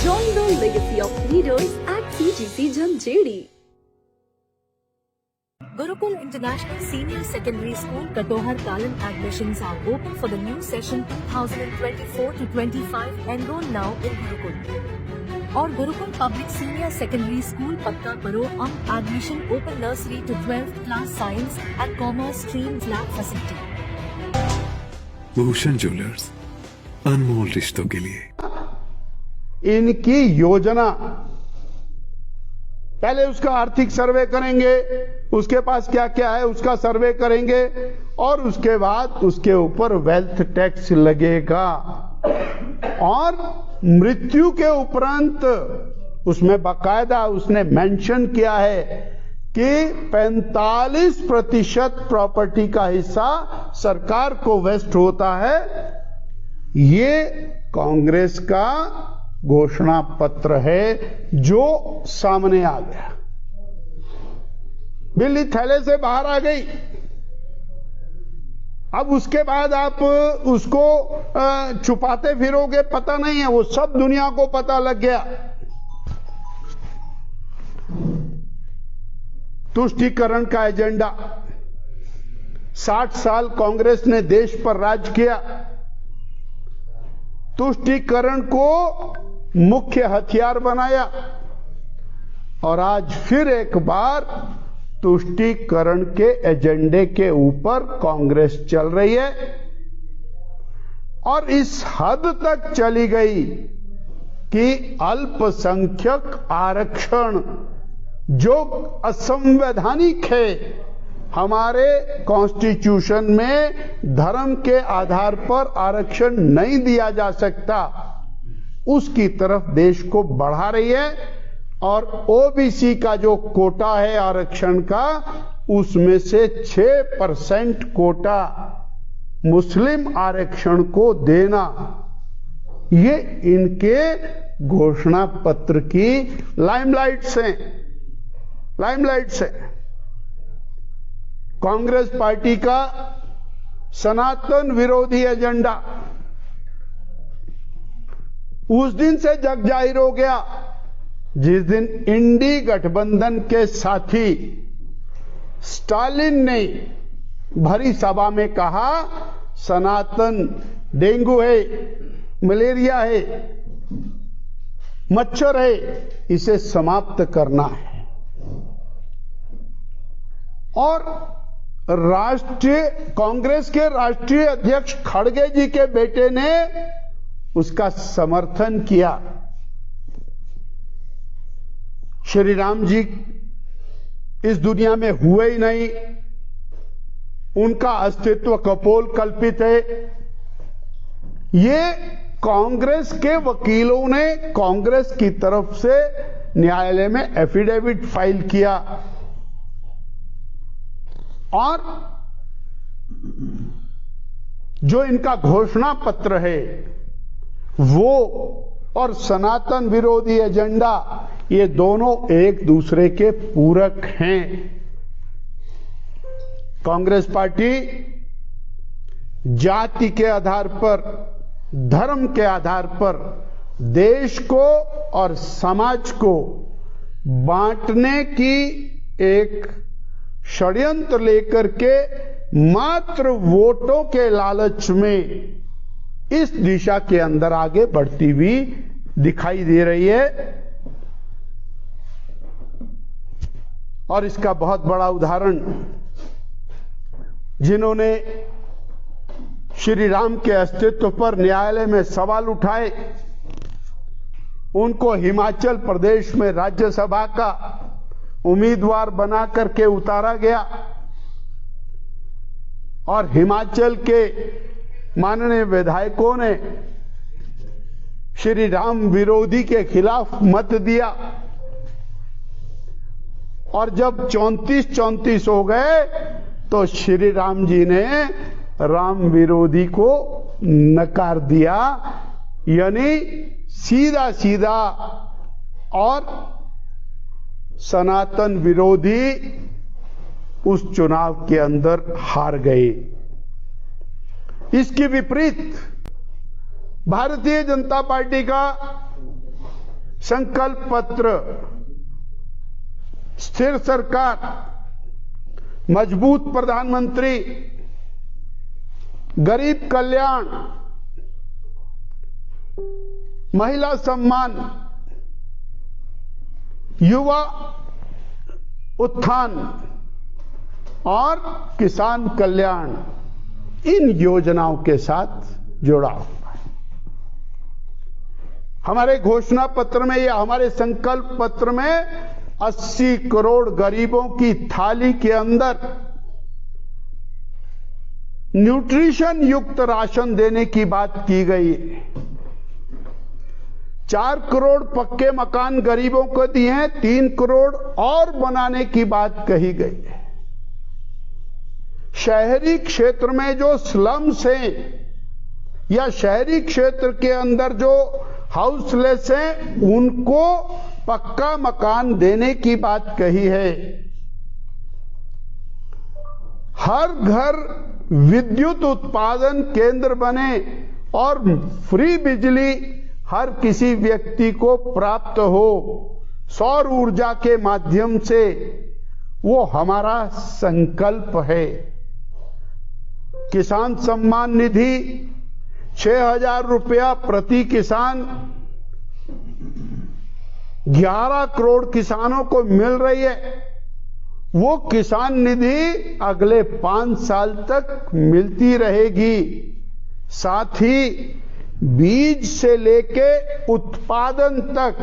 Join the legacy of leaders at CGC Jhamjhedi. Gurukul International Senior Secondary School Katohar Kalan admissions are open for the new session 2024 to 25. Enroll now in Gurukul. Or Gurukul Public Senior Secondary School Pakka Paro admission open nursery to 12th class science and commerce streams lab facility. Bhushan jewellers, अनमोल रिश्तों के लिए। इनकी योजना, पहले उसका आर्थिक सर्वे करेंगे, उसके पास क्या क्या है उसका सर्वे करेंगे, और उसके बाद उसके ऊपर वेल्थ टैक्स लगेगा। और मृत्यु के उपरांत उसमें बाकायदा उसने मेंशन किया है कि 45% प्रॉपर्टी का हिस्सा सरकार को वेस्ट होता है। ये कांग्रेस का घोषणा पत्र है जो सामने आ गया। बिल्ली थैले से बाहर आ गई। अब उसके बाद आप उसको छुपाते फिरोगे, पता नहीं है, वो सब दुनिया को पता लग गया। तुष्टीकरण का एजेंडा, 60 साल कांग्रेस ने देश पर राज किया। तुष्टीकरण को मुख्य हथियार बनाया और आज फिर एक बार तुष्टीकरण के एजेंडे के ऊपर कांग्रेस चल रही है। और इस हद तक चली गई कि अल्पसंख्यक आरक्षण जो असंवैधानिक है, हमारे कॉन्स्टिट्यूशन में धर्म के आधार पर आरक्षण नहीं दिया जा सकता, उसकी तरफ देश को बढ़ा रही है। और ओबीसी का जो कोटा है आरक्षण का, उसमें से 6% कोटा मुस्लिम आरक्षण को देना, ये इनके घोषणा पत्र की लाइमलाइट से कांग्रेस पार्टी का सनातन विरोधी एजेंडा उस दिन से जग जाहिर हो गया जिस दिन इंडी गठबंधन के साथी स्टालिन ने भरी सभा में कहा, सनातन डेंगू है, मलेरिया है, मच्छर है, इसे समाप्त करना है। और कांग्रेस के राष्ट्रीय अध्यक्ष खड़गे जी के बेटे ने उसका समर्थन किया। श्री राम जी इस दुनिया में हुए ही नहीं, उनका अस्तित्व कपोल कल्पित है। ये कांग्रेस के वकीलों ने कांग्रेस की तरफ से न्यायालय में एफिडेविट फाइल किया और जो इनका घोषणा पत्र है वो और सनातन विरोधी एजेंडा, ये दोनों एक दूसरे के पूरक हैं। कांग्रेस पार्टी जाति के आधार पर, धर्म के आधार पर देश को और समाज को बांटने की एक षड्यंत्र लेकर के मात्र वोटों के लालच में इस दिशा के अंदर आगे बढ़ती हुई दिखाई दे रही है। और इसका बहुत बड़ा उदाहरण जिन्होंने श्री राम के अस्तित्व पर न्यायालय में सवाल उठाए, उनको हिमाचल प्रदेश में राज्यसभा का उम्मीदवार बना करके उतारा गया और हिमाचल के माननीय विधायकों ने श्री राम विरोधी के खिलाफ मत दिया और जब 34-34 हो गए तो श्री राम जी ने राम विरोधी को नकार दिया, यानी सीधा सीधा, और सनातन विरोधी उस चुनाव के अंदर हार गए। इसके विपरीत भारतीय जनता पार्टी का संकल्प पत्र स्थिर सरकार, मजबूत प्रधानमंत्री, गरीब कल्याण, महिला सम्मान, युवा उत्थान और किसान कल्याण, इन योजनाओं के साथ जुड़ा हुआ है। हमारे घोषणा पत्र में या हमारे संकल्प पत्र में 80 करोड़ गरीबों की थाली के अंदर न्यूट्रिशन युक्त राशन देने की बात की गई है। 4 करोड़ पक्के मकान गरीबों को दिए हैं, 3 करोड़ और बनाने की बात कही गई है। शहरी क्षेत्र में जो स्लम्स हैं या शहरी क्षेत्र के अंदर जो हाउसलेस हैं, उनको पक्का मकान देने की बात कही है। हर घर विद्युत उत्पादन केंद्र बने और फ्री बिजली हर किसी व्यक्ति को प्राप्त हो सौर ऊर्जा के माध्यम से, वो हमारा संकल्प है। किसान सम्मान निधि 6,000 रुपया प्रति किसान 11 करोड़ किसानों को मिल रही है। वो किसान निधि अगले 5 साल तक मिलती रहेगी। साथ ही बीज से लेके उत्पादन तक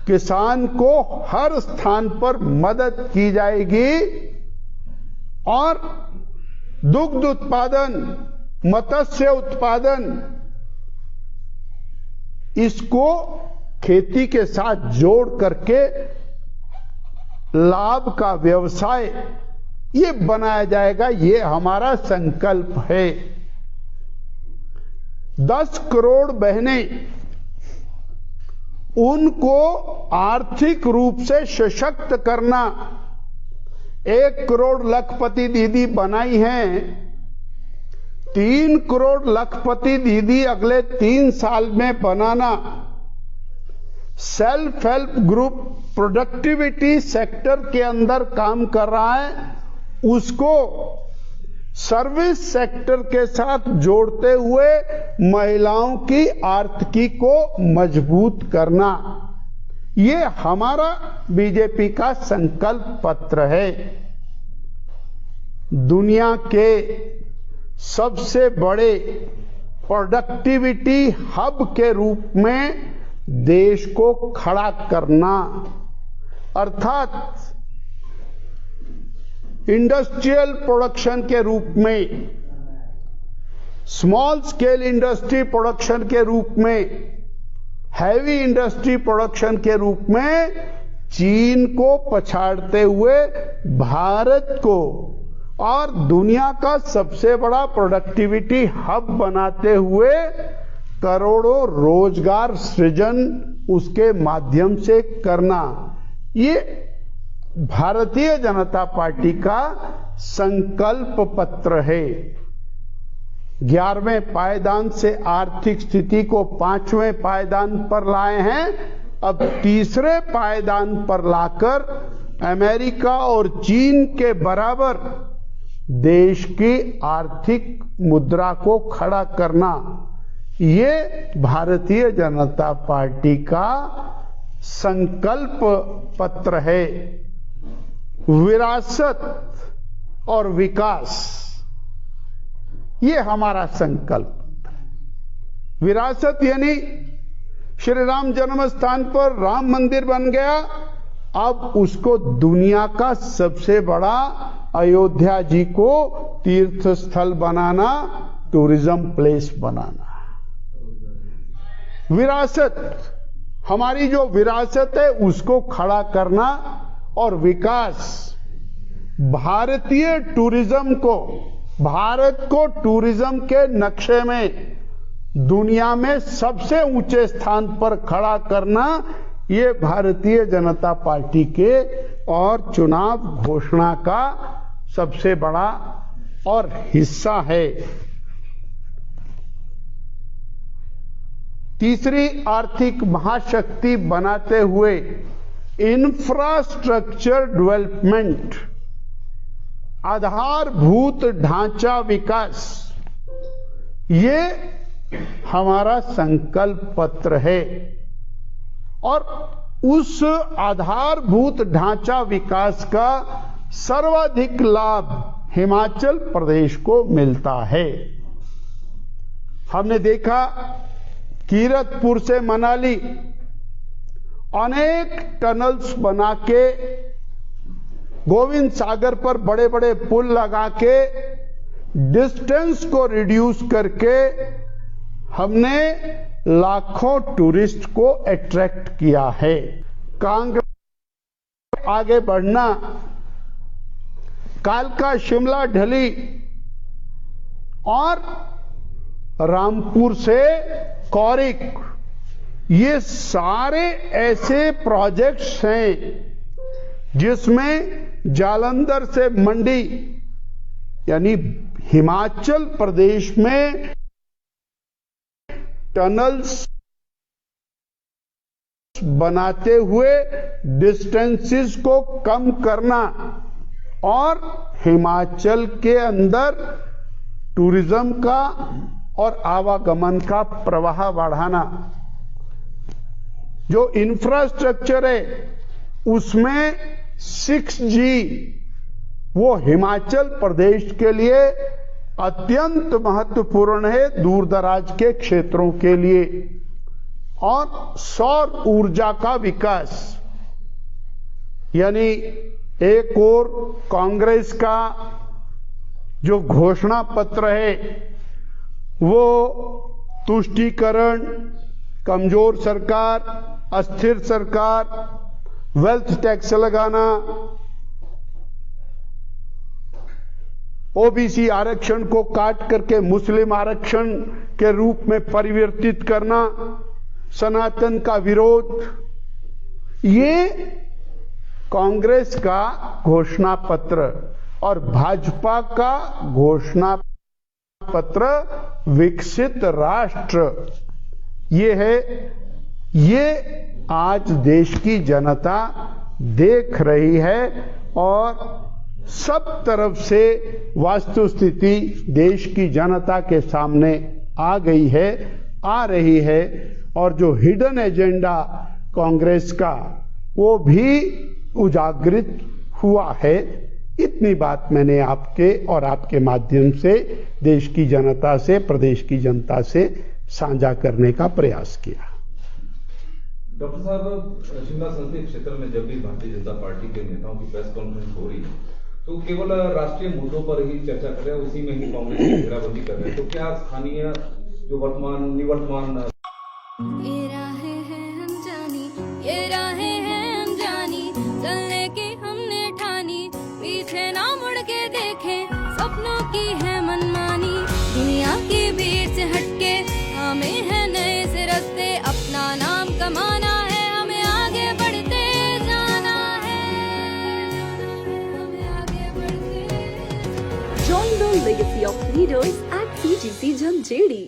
किसान को हर स्थान पर मदद की जाएगी और दुग्ध उत्पादन, मत्स्य उत्पादन, इसको खेती के साथ जोड़ करके लाभ का व्यवसाय ये बनाया जाएगा। ये हमारा संकल्प है। 10 करोड़ बहनें, उनको आर्थिक रूप से सशक्त करना। 1 करोड़ लखपति दीदी बनाई हैं, 3 करोड़ लखपति दीदी अगले 3 साल में बनाना। Self help group productivity sector के अंदर काम कर रहा है, उसको सर्विस सेक्टर के साथ जोड़ते हुए महिलाओं की आर्थिकी को मजबूत करना। ये हमारा बीजेपी का संकल्प पत्र है। दुनिया के सबसे बड़े प्रोडक्टिविटी हब के रूप में देश को खड़ा करना, अर्थात इंडस्ट्रियल प्रोडक्शन के रूप में, स्मॉल स्केल इंडस्ट्री प्रोडक्शन के रूप में, हैवी इंडस्ट्री प्रोडक्शन के रूप में चीन को पछाड़ते हुए भारत को और दुनिया का सबसे बड़ा प्रोडक्टिविटी हब बनाते हुए करोड़ों रोजगार सृजन उसके माध्यम से करना। ये भारतीय जनता पार्टी का संकल्प पत्र है। 11वें पायदान से आर्थिक स्थिति को 5वें पायदान पर लाए हैं। अब 3रे पायदान पर लाकर अमेरिका और चीन के बराबर देश की आर्थिक मुद्रा को खड़ा करना, ये भारतीय जनता पार्टी का संकल्प पत्र है। विरासत और विकास, ये हमारा संकल्प। विरासत यानी श्री राम जन्म स्थान पर राम मंदिर बन गया, अब उसको दुनिया का सबसे बड़ा अयोध्या जी को तीर्थ स्थल बनाना, टूरिज्म प्लेस बनाना। विरासत, हमारी जो विरासत है उसको खड़ा करना और विकास, भारतीय टूरिज्म को, भारत को टूरिज्म के नक्शे में दुनिया में सबसे ऊंचे स्थान पर खड़ा करना, ये भारतीय जनता पार्टी के और चुनाव घोषणा का सबसे बड़ा और हिस्सा है। तीसरी आर्थिक महाशक्ति बनाते हुए इंफ्रास्ट्रक्चर डेवलपमेंट, आधारभूत ढांचा विकास, ये हमारा संकल्प पत्र है। और उस आधारभूत ढांचा विकास का सर्वाधिक लाभ हिमाचल प्रदेश को मिलता है। हमने देखा कीरतपुर से मनाली अनेक टनल्स बना के, गोविंद सागर पर बड़े बड़े पुल लगा के, डिस्टेंस को रिड्यूस करके हमने लाखों टूरिस्ट को अट्रैक्ट किया है। कांगड़ा आगे बढ़ना, कालका शिमला ढली और रामपुर से कौरिक, ये सारे ऐसे प्रोजेक्ट्स हैं जिसमें जालंधर से मंडी यानी हिमाचल प्रदेश में टनल्स बनाते हुए डिस्टेंसेस को कम करना और हिमाचल के अंदर टूरिज्म का और आवागमन का प्रवाह बढ़ाना। जो इंफ्रास्ट्रक्चर है उसमें 6G वो हिमाचल प्रदेश के लिए अत्यंत महत्वपूर्ण है, दूर दराज के क्षेत्रों के लिए। और सौर ऊर्जा का विकास, यानी एक और कांग्रेस का जो घोषणा पत्र है वो तुष्टीकरण, कमजोर सरकार, अस्थिर सरकार, वेल्थ टैक्स लगाना, ओबीसी आरक्षण को काट करके मुस्लिम आरक्षण के रूप में परिवर्तित करना, सनातन का विरोध, ये कांग्रेस का घोषणा पत्र। और भाजपा का घोषणा पत्र विकसित राष्ट्र, ये है। ये आज देश की जनता देख रही है और सब तरफ से वास्तुस्थिति देश की जनता के सामने आ गई है, आ रही है। और जो हिडन एजेंडा कांग्रेस का वो भी उजागरित हुआ है। इतनी बात मैंने आपके और आपके माध्यम से देश की जनता से, प्रदेश की जनता से साझा करने का प्रयास किया। डॉक्टर साहब, शिमला संसदीय क्षेत्र में जब भी भारतीय जनता पार्टी के नेताओं की प्रेस कॉन्फ्रेंस हो रही है तो केवल राष्ट्रीय मुद्दों पर ही चर्चा कर रहे हैं, उसी में ही कांग्रेस की घेराबंदी कर रहे हैं। तो क्या स्थानीय जो वर्तमान निवर्तमान ये राहें हैं अनजानी, ये राहें हैं अनजानी, चलने की हमने ठानी, पीछे ना मुड़ के देखें, सपनों की है मनमानी, दुनिया की भीड़ से हटके हमें है नए से रास्ते, अपना नाम कमाना है, हमें आगे बढ़ते जाना है, हमें आगे बढ़ते। Join the legacy of leaders at CGC Jhanjeri.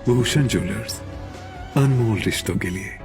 Bhushan jewellers, अनमोल रिश्तों के लिए।